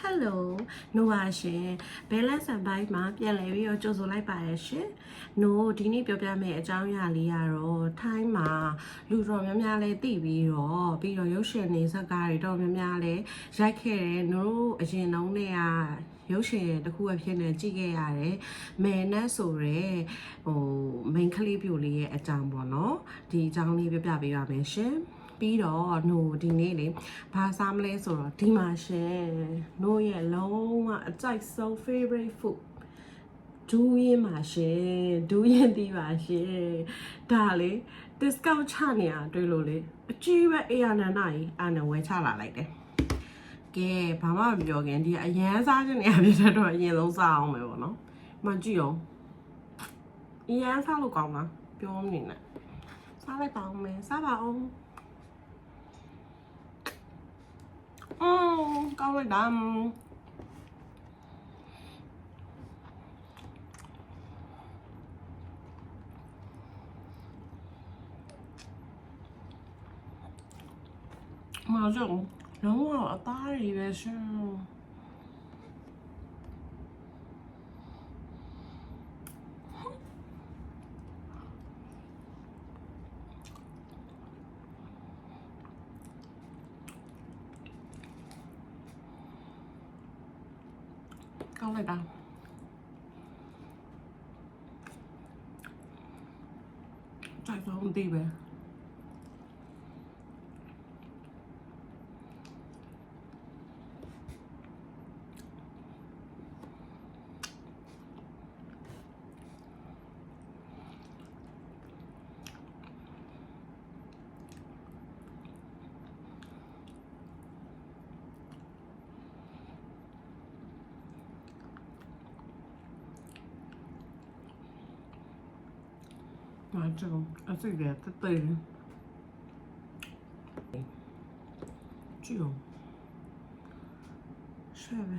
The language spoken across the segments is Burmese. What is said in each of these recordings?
Hello နိုပါရှင်ဘဲလန်ဆန်ဘိုက်မှာပြန်လည်ပြီးတော့ကြိုဆိုလိုက်ပါရရှင်နိုဒီနေ့ပြောပြမယ့်အကြောင်းအရာလေးကတော့ထိုင်းမှာလူတော်များများလဲသိပြီးတော့ရုပ်ရှင်နေဇာတ်ကားတွေတော်များများလဲရိုက်ခဲ့တယ်နို့အရင်တုန်းကရုပ်ရှင်တစ်ခုအဖြစ်နဲ့ကြည့်ခဲ့ရတယ်မယ်နတ်ဆိုရဲမိန်ကလေးပြိုလေးရဲ့အကြောင်းပေါ့နော်ဒီအကြောင်းလေးပြပြပေးပါမယ်ရှင်ပြီးတော့နိုဒီနေ့လေဘာစားမလဲဆိုတော့ဒီမှာရှင်နိုရဲ့လုံးဝအကြိုက်ဆုံး favorite food ဒူးရင်ပါရှင်ဒူးရင်တီးပါရှင်ဒါလေ discount ချနေရတွေ့လို့လေအကြီးပဲအေးရနန္ဒကြီးအာနဝဲချလာလိုက်တယ်ကဲဘာမှမပြောခင်ဒီအရန်စားခြင်းနေရပြတဲ့တော့အရင်ဆုံးစားအောင်မယ်ပေါ့နော်မှကြည့်အောင်အရန်စားလို့ကောင်းလားပြောနေနဲ့စားလိုက်ပါအောင်မယ်စားပါအောင်ကောင်းလိုက်တာမာကြလုံးဝအသားတွေပဲရှင်ကောင်းလိုက်တာကြိုက်ဆုံးဒီပဲ맞아. 아직이야, 뜨뜻해. 쥐요. 쉐베.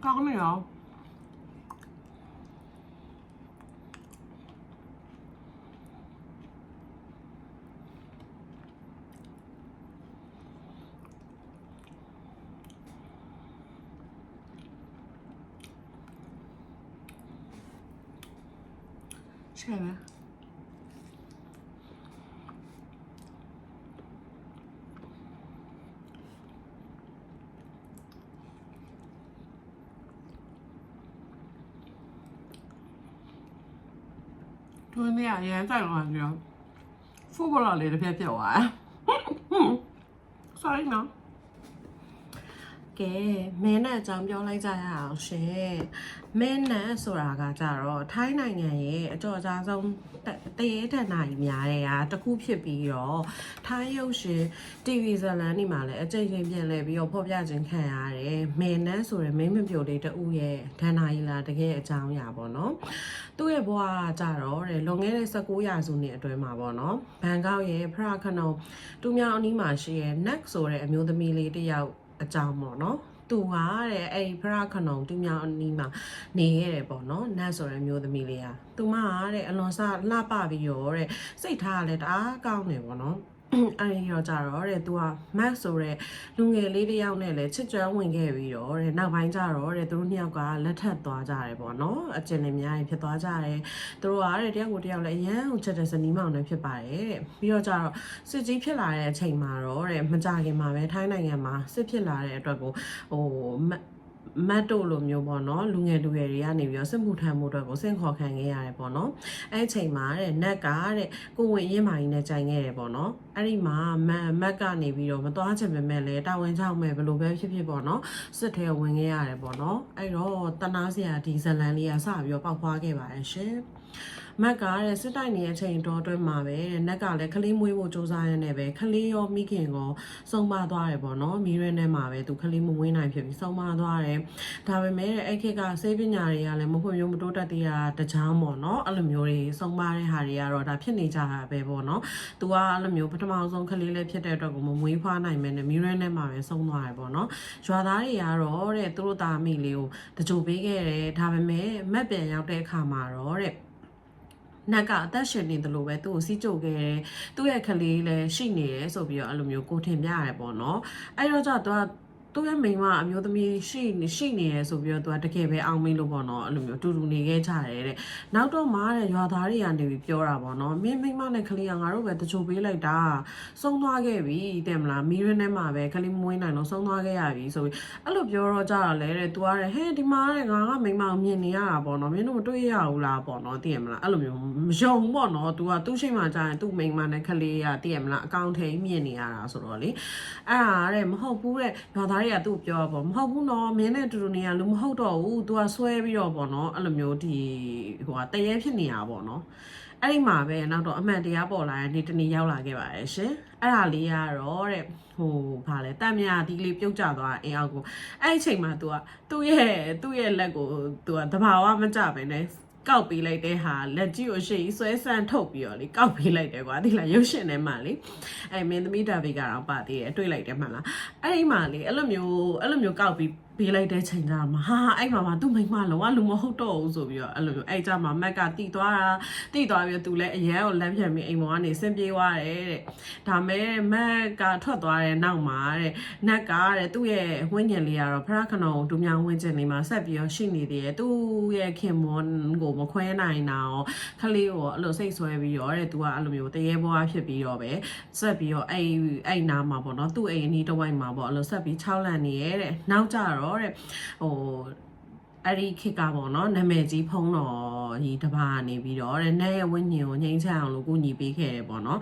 까매요. 쉐베. 돈이 아니야, 잠깐만요. 후보라를 이렇게 배워와. sorry, ကဲမဲနဲ့အကြောင်းပြောလိုက်ကြရအောင်ရှင်မဲနဲ့ဆိုတာကကြတော့ထိုင်းနိုင်ငံရဲ့အကြော်ကြားဆုံးတရေထန်နိုင်များတဲ့တခုဖြစ်ပြီးတော့ထိုင်းရုပ်ရှင် TV ဇာတ်လမ်းတွေမှာလည်းအကြိမ်ကြိမ်ပြန်လဲပြီးတော့ဖော်ပြခြင်းခံရတယ်မဲနဲ့ဆိုရယ်မင်းမပြိုလေးတဦးရဲ့ဒဏ္ဍာရီလာတကယ်အကြောင်းအရာပေါ့နော်သူ့ရဲ့ဘဝကကြတော့လွန်ခဲ့တဲ့19ရာစုနှစ်အတွင်းမှာပေါ့နော်ဘန်ကောက်ရဲ့ဖရခနုံတူမြောင်အနီးမှာရှိရဲ့ NAC ဆိုတဲ့အမျိုးသမီးလေးတယောက်အကြောင်းပေါ့နော်သူဟာတဲ့အဲ့ဖရခနုံတူမြောင်အနီးမှာနေရတယ်ပေါ့နော်နတ်ဆိုတဲ့မျိုးသမီးလေးဟာသူမတဲ့အလွန်စလှပပြီးရောတဲ့စိတ်ထားကလည်းတအားကောင်းတယ်ပေါ့နော်အဲ့ဒီတော့ကြတော့တဲ့သူက Max ဆိုတဲ့လူငယ်လေးတစ်ယောက်နဲ့လည်းချစ်ကြွဝင်ခဲ့ပြီးတော့တဲ့နောက်ပိုင်းကျတော့တဲ့သူတို့နှစ်ယောက်ကလက်ထပ်သွားကြတယ်ပေါ့နော်အကျဉ်းလည်းများဖြစ်သွားကြတယ်သူတို့ကတဲ့တယောက်ကိုတယောက်လည်းအရန်ချစ်တဲ့ဇနီးမောင်နဲ့ဖြစ်ပါတယ်တဲ့ပြီးတော့ကြတော့စစ်ကြီးဖြစ်လာတဲ့အချိန်မှာတော့တဲ့မကြခင်မှာပဲထိုင်းနိုင်ငံမှာစစ်ဖြစ်လာတဲ့အတွက်ကိုမတ်တို့လိုမျိုးပေါ့နော်လူငယ်တွေကနေပြီးတော့စစ်မှုထမ်းမှုအတွက်ကိုစင့်ခေါ်ခံခဲ့ရတယ်ပေါ့နော်အဲ့ချိန်မှာတဲ့နက်ကတဲ့ကိုဝင်ရင်းမာကြီးနဲ့ကြိုင်ခဲ့တယ်ပေါ့နော်အဲ့ဒီမှာမတ်ကနေပြီးတော့မသွားချင်ပေမဲ့လည်းတာဝန်ချောက်မဲ့ဘယ်လိုပဲဖြစ်ပေါ့နော်စစ်ထဲဝင်ခဲ့ရတယ်ပေါ့နော်အဲ့တော့တနာစရာဒီဇလန်လေးကစပြီးတော့ပေါက်ဖွားခဲ့ပါတယ်ရှင် မက်ကတဲ့စစ်တိုက်နေတဲ့အချိန်တော်အတွင်းမှာပဲတဲ့နက်ကလည်းခလေးမွေးဖို့စူးစမ်းရနေပဲခလေးရောမိခင်ကိုဆုံးမသွားတယ်ပေါ့နော်မီးရဲနဲ့မှာပဲသူခလေးမမွေးနိုင်ဖြစ်ပြီးဆုံးမသွားတယ်ဒါပေမဲ့အဲ့ခေတ်ကစေပညာတွေကလည်းမဖွံ့ဖြိုးမတိုးတက်သေးတာတကြောင်ပေါ့နော်အဲ့လိုမျိုးတွေဆုံးမတဲ့ဟာတွေကတော့ဒါဖြစ်နေကြတာပဲပေါ့နော်သူကအဲ့လိုမျိုးပထမဆုံးခလေးလေးဖြစ်တဲ့အတွက်ကိုမမွေးဖွားနိုင်မယ်နဲ့မီးရဲနဲ့မှာပဲဆုံးသွားတယ်ပေါ့နော်ရွာသားတွေကတော့တဲ့သူတို့သားမိလေးကိုတကြိုပေးခဲ့တယ်ဒါပေမဲ့မက်ပြန်ရောက်တဲ့အခါမှာတော့တဲ့နက်ကအသက်ရှင်နေတယ်လို့ပဲသူ့ကိုစီးကြိုခဲ့တယ်သူ့ရဲ့ကလေးလည်းရှိနေတယ်ဆိုပြီးတော့အဲ့လိုမျိုးကိုထင်ပြရတယ်ပေါ့နော်အဲ့တော့ကျတော့သူ့ရဲ့မိန်းမအမျိုးသမီးရှိနေရဆိုပြီးတော့သူကတကယ်ပဲအောင်မင်းလို့ပေါ့နော်အဲ့လိုမျိုးတူတူနေခဲ့ကြတယ်တဲ့နောက်တော့မှတဲ့ရွာသားတွေကနေပြီးပြောတာပေါ့နော်မင်းမိန်းမနဲ့ကလေးကငါတို့ပဲတချို့ပေးလိုက်တာဆုံးသွားခဲ့ပြီတဲ့မလားမီးရင်းထဲမှာပဲကလေးမွေးနိုင်တော့ဆုံးသွားခဲ့ရပြီဆိုပြီးအဲ့လိုပြောတော့ကြတာလေတဲ့ तू ကတဲ့ဟဲ့ဒီမှာတဲ့ငါကမိန်းမကိုမြင်နေရတာပေါ့နော်မင်းတို့မတွေ့ရဘူးလားပေါ့နော်သိရမလားအဲ့လိုမျိုးမယုံပေါ့နော် तू ကသူ့ရှိမှကြာရင်သူ့မိန်းမနဲ့ကလေးကသိရမလားအကောင့်ထိမြင်နေရတာဆိုတော့လေအဲ့ဒါတဲ့မဟုတ်ဘူးတဲ့ရွာသားတွေကသူ့ပြောပေါ့မဟုတ်ဘူးနော်မင်းနဲ့တူတူနေရလို့မဟုတ်တော့ဘူး तू ကဆွဲပြီးတော့ပေါ့နော်အဲ့လိုမျိုးဒီဟိုကတရေဖြစ်နေတာပေါ့နော်အဲ့ဒီမှာပဲနောက်တော့အမှန်တရားပေါ်လာတဲ့နေ့တနေ့ရောက်လာခဲ့ပါတယ်ရှင်အဲ့ဒါလေးကတော့တဲ့ဟိုဗာလဲတန်မြာဒီလေးပြုတ်ကျသွားအိမ်အောက်ကိုအဲ့ဒီအချိန်မှာ तू ကသူ့ရဲ့လက်ကို तू ကတဘာဝမကြပဲနဲ့ကောက်ပေးလိုက်တဲ့ဟာလက်ကြီးကိုရှေ့ဆွဲဆန်းထုတ်ပြီးတော့လေကောက်ပေးလိုက်တယ်ကွာဒီလားရုပ်ရှင်ထဲမှာလေအဲ့မင်းသမီးဒါဗီကတော့ပါသေးတယ်တွေ့လိုက်တယ်မှလားအဲ့ဒီမှာလေအဲ့လိုမျိုးကောက်ပြီးပေးလိုက်တဲ့ချိန်ကျမှဟာအဲ့မှာသူ့မိန်းမလုံးဝလူမဟုတ်တော့ဘူးဆိုပြီးတော့အဲ့လိုမျိုးအဲ့ကြမှာမက်ကတီသွားပြီးတော့သူလည်းအရန်ကိုလမ်းပြန်ပြီးအိမ်ပေါ်ကနေဆင်းပြေးသွားတယ်တဲ့ဒါမဲ့မက်ကထွက်သွားတဲ့နောက်မှာတဲ့နက်ကတဲ့သူ့ရဲ့ဝိညာဉ်လေးကတော့ဖရခနောဒူမြောင်ဝိညာဉ်လေးမှာဆက်ပြီးတော့ရှိနေသေးတယ်သူ့ရဲ့ခင်မွန်ကိုမခွဲနိုင်တာရောခလေးကိုအဲ့လိုစိတ်ဆွဲပြီးတော့တဲ့သူကအဲ့လိုမျိုးတရေဘွားဖြစ်ပြီးတော့ပဲဆက်ပြီးတော့အဲ့နားမှာပေါ့နော်သူ့အိမ်အနီးတစ်ဝိုက်မှာပေါ့အဲ့လိုဆက်ပြီး6လန့်နေရဲ့တဲ့နောက်ကြတော့တဲ့ဟိုအဲ့ဒီခေတ်ကပေါ့နော်နာမည်ကြီးဖုံးတော်ကြီးတပါးနေပြီးတော့တဲ့နတ်ရဲ့ဝိညာဉ်ကိုငြိမ်းချမ်းအောင်လို့ကိုညီပေးခဲ့တယ်ပေါ့နော်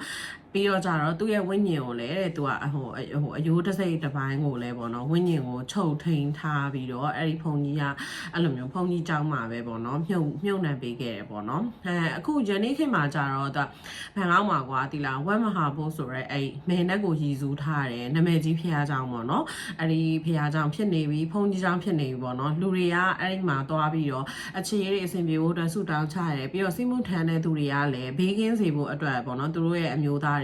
ပြီးတော့ကြတော့သူ့ရဲ့ဝိညာဉ်ကိုလည်းတဲ့သူကဟိုအယိုးတစ်စိတ်တစ်ပိုင်းကိုလည်းပေါ့နော်ဝိညာဉ်ကိုချုပ်ထိန်ထားပြီးတော့အဲ့ဒီဖုန်ကြီးကအဲ့လိုမျိုးဖုန်ကြီးเจ้าမှာပဲပေါ့နော်မြုပ်နှံပေးခဲ့တယ်ပေါ့နော်အခုယနေ့ခေတ်မှာကြတော့သူဘန်ကောက်မှာကွာဒီလားဝမ်မဟာဘိုးဆိုရဲအဲ့မဲနက်ကိုရည်စူးထားတယ်နာမည်ကြီးဖះเจ้าပေါ့နော်အဲ့ဒီဖះเจ้าဖြစ်နေပြီဖုန်ကြီးเจ้าဖြစ်နေပြီပေါ့နော်လူတွေကအဲ့ဒီမှာသွားပြီးတော့အခြေရေးတွေအဆင်ပြေဖို့အတွက်ဆူတောင်းချရတယ်ပြီးတော့စိမှုထမ်းတဲ့သူတွေကလည်းဘေးကင်းစေဖို့အတွက်ပေါ့နော်သူတို့ရဲ့အမျိုးသာ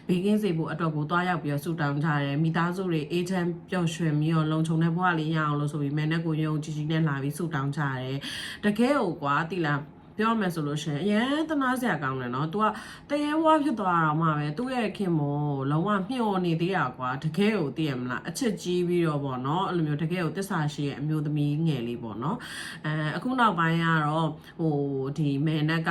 းဘေးကင်းစေဖို့အတွက်ကိုတွားရောက်ပြီးတော့ဆူတောင်းကြတယ်မိသားစုတွေအေးချမ်းပျော်ရွှင်ပြီးတော့လုံခြုံတဲ့ဘဝလေးရအောင်လို့ဆိုပြီးမဲနဲ့ကိုယုံကြည်ကြည်နဲ့လာပြီးဆူတောင်းကြတယ်တကယ်ကိုကွာတိလားပြောမယ်ဆိုလို့ရှိရင်အရင်တနာစရာကောင်းတယ်နော်။ तू ကတရေဝါဖြစ်သွားတာမှပဲသူ့ရဲ့ခင်မို့လုံးဝမျှော်နေသေးတာကွာတကယ်ကိုသိရမလားအချစ်ကြီးပြီးတော့ပေါ့နော်အဲ့လိုမျိုးတကယ်ကိုတစ္ဆာရှိရဲ့အမျိုးသမီးငယ်လေးပေါ့နော်အခုနောက်ပိုင်းကတော့ဟိုဒီမဲနက်က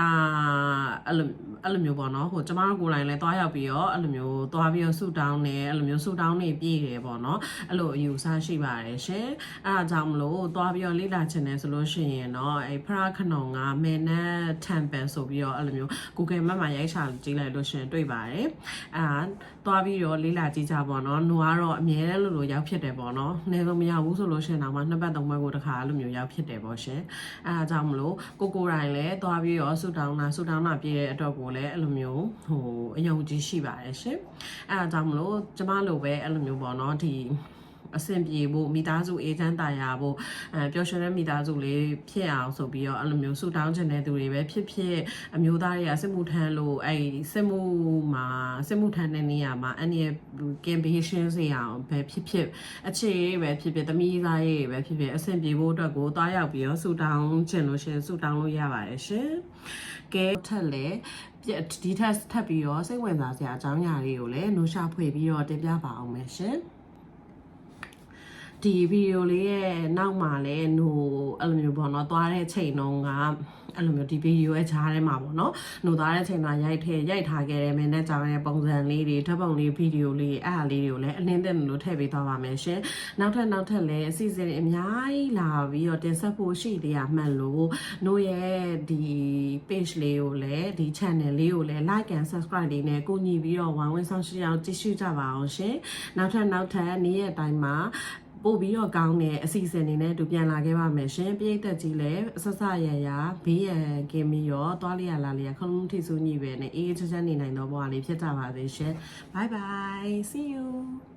အဲ့လိုမျိုးပေါ့နော်ဟိုကျမတို့ကိုယ်တိုင်လည်းသွားရောက်ပြီးတော့အဲ့လိုမျိုးသွားပြီးတော့ဆူတောင်းတယ်အဲ့လိုမျိုးဆူတောင်းနေပြည့်တယ်ပေါ့နော်အဲ့လိုအယူဆရှိပါတယ်ရှင်အဲ့ဒါကြောင့်မလို့သွားပြီးတော့လေ့လာချင်တယ်ဆိုလို့ရှိရင်တော့အဲ့ဖရခနုံကမဲနက်temple ဆိုပြီးတော့အဲ့လိုမျိုး Google Map မှာရိုက်ချကြည့်လိုက်လို့ရှင်တွေ့ပါတယ်သွားပြီးတော့လေးလာကြည့်ကြပါတော့။နှွားတော့အမြဲတမ်းလို့ရောက်ဖြစ်တယ်ပေါ့နော်။အနည်းဆုံးမရဘူးဆိုလို့ရှင်တော့မှ2ပတ်3ပတ်ကိုတစ်ခါအဲ့လိုမျိုးရောက်ဖြစ်တယ်ပေါ့ရှင်။အဲဒါကြောင့်မလို့ကိုတိုင်လည်းသွားပြီးတော့ဆူတောင်းတာပြည့်တဲ့အတွက်ကိုလည်းအဲ့လိုမျိုးဟိုအယုံကြည်ရှိပါတယ်ရှင်။အဲဒါကြောင့်မလို့ကျမလိုပဲအဲ့လိုမျိုးပေါ့နော်ဒီအဆင်ပြေဖို့မိသားစုအေးချမ်းသာယာဖို့ပျော်ရွှင်တဲ့မိသားစုလေးဖြစ်အောင်ဆိုပြီးတော့အဲ့လိုမျိုးဆူတောင်းချင်တဲ့သူတွေပဲဖြစ်အမျိုးသားတွေကစစ်မှုထမ်းလို့အဲ့စစ်မှုထမ်းတဲ့နေရာမှာအနေနဲ့ကင်ဘေးရှင်းစေအောင်ပဲဖြစ်အခြေပဲဖြစ်သမီးသားရေးပဲဖြစ်အဆင်ပြေဖို့အတွက်ကိုတွားရောက်ပြီးတော့ဆူတောင်းချင်လို့ရှင်ဆူတောင်းလို့ရပါတယ်ရှင်ကဲထက်လေဒီထပ်ပြီးတော့စိတ်ဝင်စားစရာအကြောင်းအရာလေးကိုလည်းနှိုးရှာဖွေပြီးတော့တင်ပြပါအောင်မယ်ရှင်ဒီဗီဒီယိုလေးရဲ့နောက်မှာလည်းဟိုအဲ့လိုမျိုးပေါ့နော်သွားတဲ့ချိန်တုန်းကအဲ့လိုမျိုးဒီဗီဒီယိုရဲ့ဂျားထဲမှာပေါ့နော်နှိုသွားတဲ့ချိန်မှာရိုက်ထားခဲ့တဲ့မင်းနဲ့ကြောင်ရဲ့ပုံစံလေးတွေဓာတ်ပုံလေးဗီဒီယိုလေးအဲ့အားလေးတွေကိုလည်းအလင်းသက်လို့ထည့်ပေးသွားပါမယ်ရှင်နောက်ထပ်လည်းအစီအစဉ်တွေအများကြီးလာပြီးတော့တင်ဆက်ဖို့ရှိသေးရမှန်လို့တို့ရဲ့ဒီ page လေးကိုလည်းဒီ channel လေးကိုလည်း like and subscribe လေးနဲ့ကိုညီပြီးတော့ဝိုင်းဝန်းဆောင်ရှေ့အောင်ကြည့်ရှုကြပါအောင်ရှင်နောက်ထပ်နေ့ရက်တိုင်းမှာ ပို့ပြီးတော့ကောင်းတဲ့အစီအစဉ်တွေနဲ့တူပြန်လာခဲ့ပါမယ်ရှင်ပြိသက်ကြီးလည်းအဆဆရရဘေးရန်ကင်းပြီးရောသွားလျလာလျခလုံးထိဆူညိပဲနဲ့အေးအေးချမ်းချမ်းနေနိုင်တော့ဘဝလေးဖြစ်ကြပါစေရှင် bye bye see you